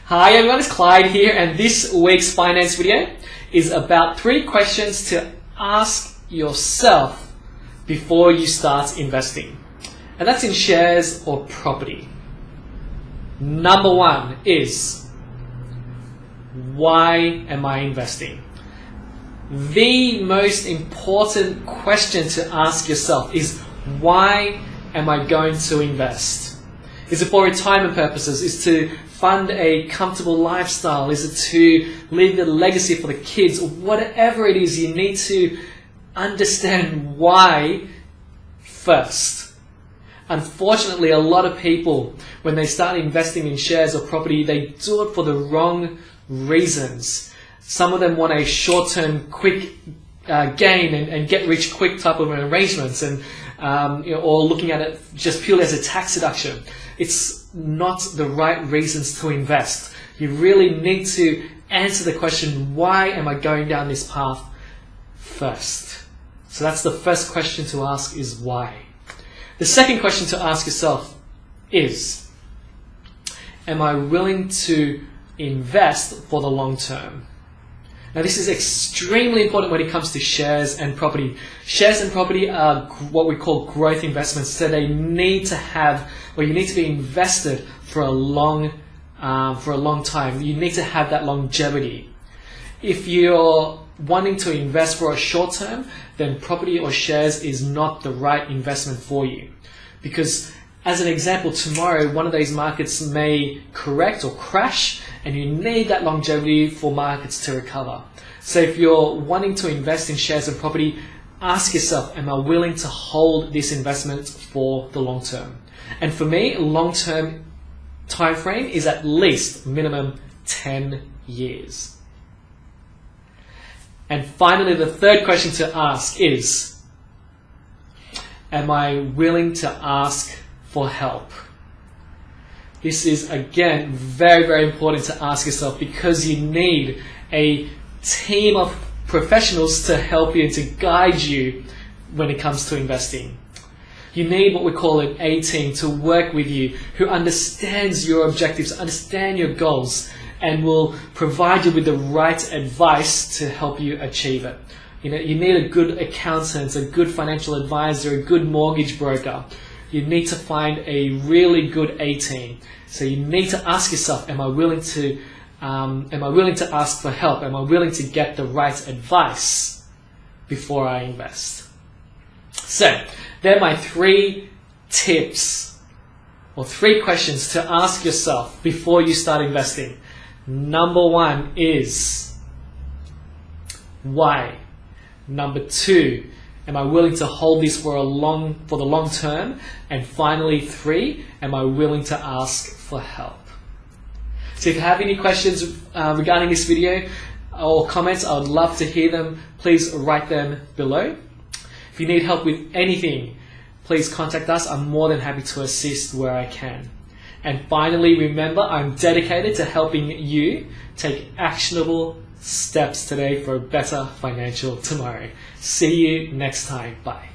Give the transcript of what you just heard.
Hi everyone, it's Clyde here, and this week's finance video is about 3 questions to ask yourself before you start investing. And that's in shares or property. Number 1 is, why am I investing? The most important question to ask yourself is, why am I going to invest? Is it for retirement purposes? Is it to fund a comfortable lifestyle? Is it to leave a legacy for the kids? Or whatever it is, you need to understand why first. Unfortunately, a lot of people, when they start investing in shares or property, they do it for the wrong reasons. Some of them want a short-term, quick gain and get-rich-quick type of arrangements, and or looking at it just purely as a tax deduction. It's not the right reasons to invest. You really need to answer the question, why am I going down this path first? So that's the first question to ask, is why. The second question to ask yourself is, am I willing to invest for the long term? Now this is extremely important when it comes to shares and property. Shares and property are what we call growth investments, so they need to have, or you need to be invested for a long time. You need to have that longevity. If you're wanting to invest for a short term, then property or shares is not the right investment for you. Because as an example, tomorrow one of these markets may correct or crash, and you need that longevity for markets to recover. So if you're wanting to invest in shares and property, ask yourself, am I willing to hold this investment for the long term? And for me, long-term time frame is at least minimum 10 years. And finally, the third question to ask is, am I willing to ask for help? This is, again, very, very important to ask yourself, because you need a team of professionals to help you, to guide you when it comes to investing. You need what we call an A-team to work with you, who understands your objectives, understand your goals, and will provide you with the right advice to help you achieve it. You need a good accountant, a good financial advisor, a good mortgage broker. You need to find a really good A-team. So you need to ask yourself, am I willing to ask for help? Am I willing to get the right advice before I invest? So they're my 3 tips, or 3 questions to ask yourself before you start investing. Number 1 is, why? Number 2, am I willing to hold this for the long term? And finally, 3, am I willing to ask for help? So if you have any questions regarding this video or comments, I would love to hear them. Please write them below. If you need help with anything, please contact us. I'm more than happy to assist where I can. And finally, remember, I'm dedicated to helping you take actionable steps today for a better financial tomorrow. See you next time. Bye.